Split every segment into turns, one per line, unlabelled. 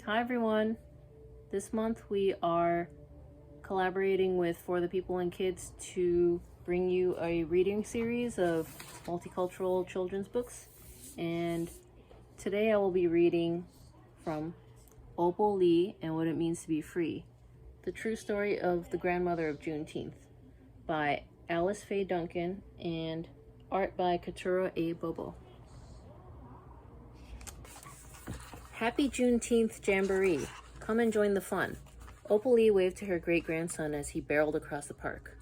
Hi everyone. This month we are collaborating with For the People and Kids to bring you a reading series of multicultural children's books. And today I will be reading from Opal Lee and What It Means to Be Free, The True Story of the Grandmother of Juneteenth by Alice Faye Duncan and art by Katura A. Bobo. Happy Juneteenth Jamboree. Come and join the fun. Opal Lee waved to her great-grandson as he barreled across the park.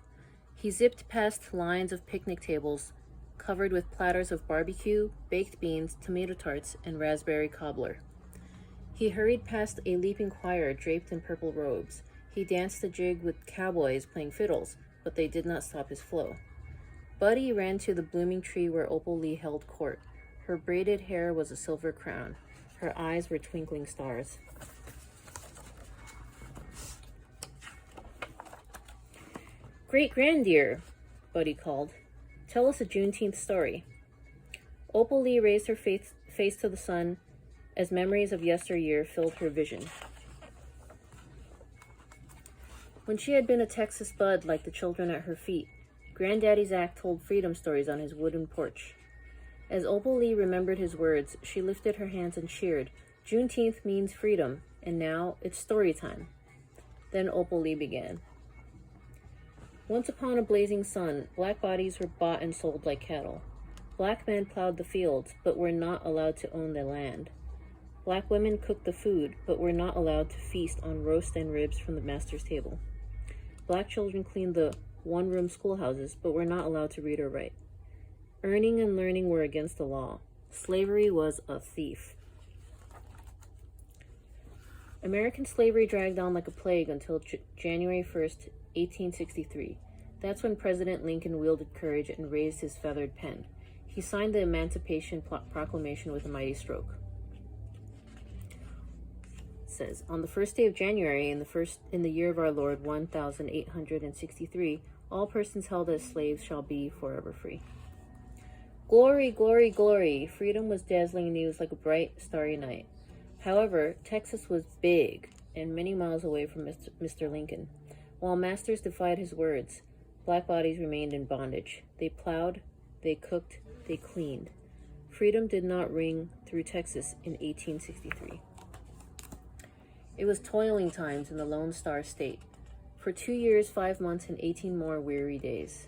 He zipped past lines of picnic tables covered with platters of barbecue, baked beans, tomato tarts, and raspberry cobbler. He hurried past a leaping choir draped in purple robes. He danced a jig with cowboys playing fiddles, but they did not stop his flow. Buddy ran to the blooming tree where Opal Lee held court. Her braided hair was a silver crown. Her eyes were twinkling stars. Great-granddear, Buddy called. Tell us a Juneteenth story. Opal Lee raised her face to the sun as memories of yesteryear filled her vision. When she had been a Texas bud like the children at her feet, Granddaddy Zach told freedom stories on his wooden porch. As Opal Lee remembered his words, she lifted her hands and cheered. Juneteenth means freedom, and now it's story time. Then Opal Lee began. Once upon a blazing sun, black bodies were bought and sold like cattle. Black men plowed the fields, but were not allowed to own the land. Black women cooked the food, but were not allowed to feast on roast and ribs from the master's table. Black children cleaned the one-room schoolhouses, but were not allowed to read or write. Earning and learning were against the law. Slavery was a thief. American slavery dragged on like a plague until January 1st, 1863. That's when President Lincoln wielded courage and raised his feathered pen. He signed the Emancipation Proclamation with a mighty stroke. It says, on the first day of January, in the year of our Lord 1863, all persons held as slaves shall be forever free. Glory, glory, glory! Freedom was dazzling news like a bright, starry night. However, Texas was big and many miles away from Mr. Lincoln. While masters defied his words, black bodies remained in bondage. They plowed, they cooked, they cleaned. Freedom did not ring through Texas in 1863. It was toiling times in the Lone Star State. For 2 years, 5 months, and 18 more weary days.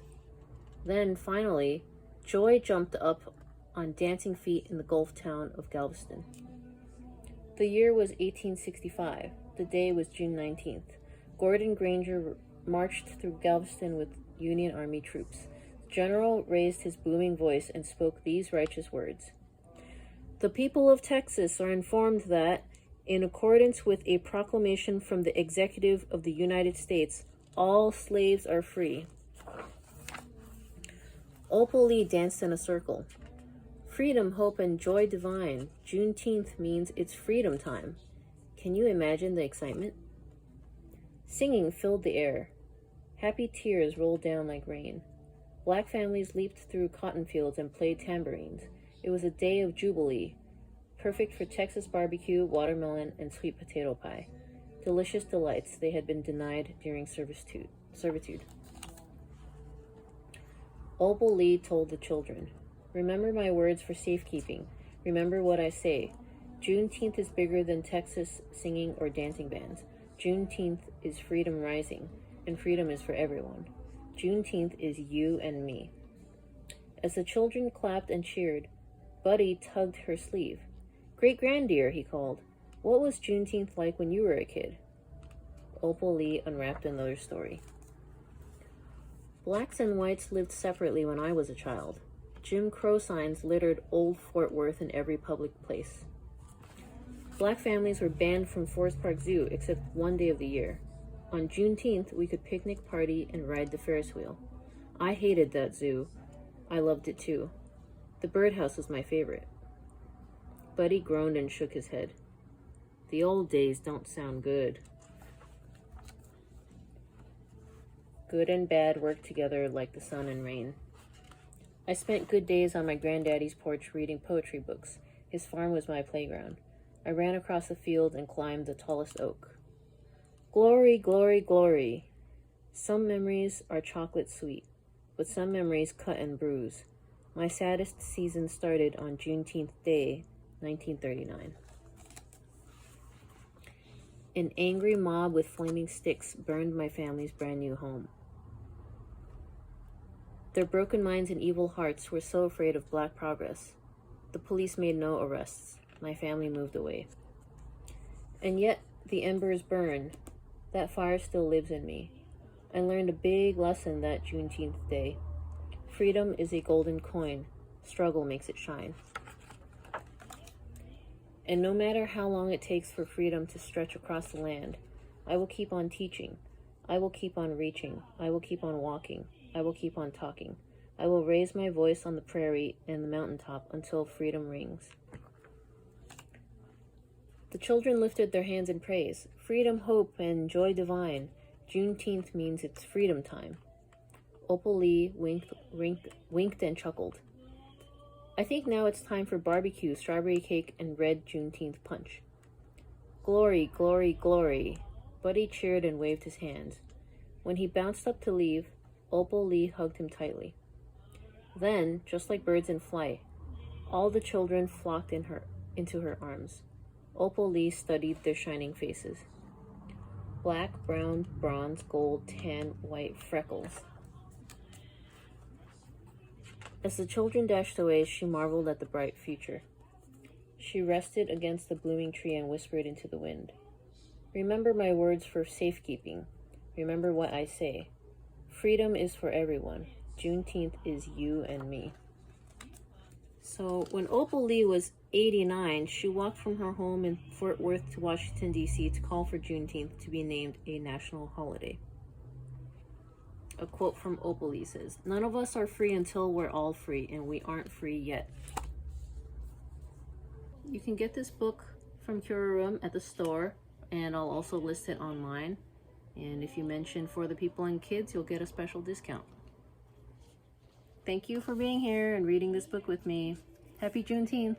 Then, finally, joy jumped up on dancing feet in the Gulf town of Galveston. The year was 1865. The day was June 19th. Gordon Granger marched through Galveston with Union Army troops. The general raised his booming voice and spoke these righteous words. The people of Texas are informed that, in accordance with a proclamation from the Executive of the United States, all slaves are free. Opal Lee danced in a circle. Freedom, hope, and joy divine. Juneteenth means it's freedom time. Can you imagine the excitement? Singing filled the air. Happy tears rolled down like rain. Black families leaped through cotton fields and played tambourines. It was a day of jubilee, perfect for Texas barbecue, watermelon, and sweet potato pie. Delicious delights they had been denied during servitude. Opal Lee told the children, remember my words for safekeeping. Remember what I say. Juneteenth is bigger than Texas singing or dancing bands. Juneteenth is freedom rising, and freedom is for everyone. Juneteenth is you and me. As the children clapped and cheered, Buddy tugged her sleeve. Great-granddear, he called, what was Juneteenth like when you were a kid? Opal Lee unwrapped another story. Blacks and whites lived separately when I was a child. Jim Crow signs littered old Fort Worth in every public place. Black families were banned from Forest Park Zoo except one day of the year. On Juneteenth, we could picnic, party, and ride the Ferris wheel. I hated that zoo. I loved it too. The birdhouse was my favorite. Buddy groaned and shook his head. The old days don't sound good. Good and bad worked together like the sun and rain. I spent good days on my granddaddy's porch reading poetry books. His farm was my playground. I ran across the field and climbed the tallest oak. Glory, glory, glory. Some memories are chocolate sweet, but some memories cut and bruise. My saddest season started on Juneteenth Day, 1939. An angry mob with flaming sticks burned my family's brand new home. Their broken minds and evil hearts were so afraid of black progress. The police made no arrests. My family moved away. And yet, the embers burn. That fire still lives in me. I learned a big lesson that Juneteenth Day. Freedom is a golden coin. Struggle makes it shine. And no matter how long it takes for freedom to stretch across the land, I will keep on teaching. I will keep on reaching. I will keep on walking. I will keep on talking. I will raise my voice on the prairie and the mountaintop until freedom rings. The children lifted their hands in praise. Freedom, hope, and joy divine. Juneteenth means it's freedom time. Opal Lee winked and chuckled. I think now it's time for barbecue, strawberry cake, and red Juneteenth punch. Glory, glory, glory. Buddy cheered and waved his hands. When he bounced up to leave, Opal Lee hugged him tightly. Then, just like birds in flight, all the children flocked into her arms. Opal Lee studied their shining faces. Black, brown, bronze, gold, tan, white, freckles. As the children dashed away, she marveled at the bright future. She rested against the blooming tree and whispered into the wind. Remember my words for safekeeping. Remember what I say. Freedom is for everyone. Juneteenth is you and me. So when Opal Lee was 89, she walked from her home in Fort Worth to Washington, D.C. to call for Juneteenth to be named a national holiday. A quote from Opal Lee says, "None of us are free until we're all free, and we aren't free yet." You can get this book from Curaroom at the store, and I'll also list it online. And if you mention For the People and Kids, you'll get a special discount. Thank you for being here and reading this book with me. Happy Juneteenth!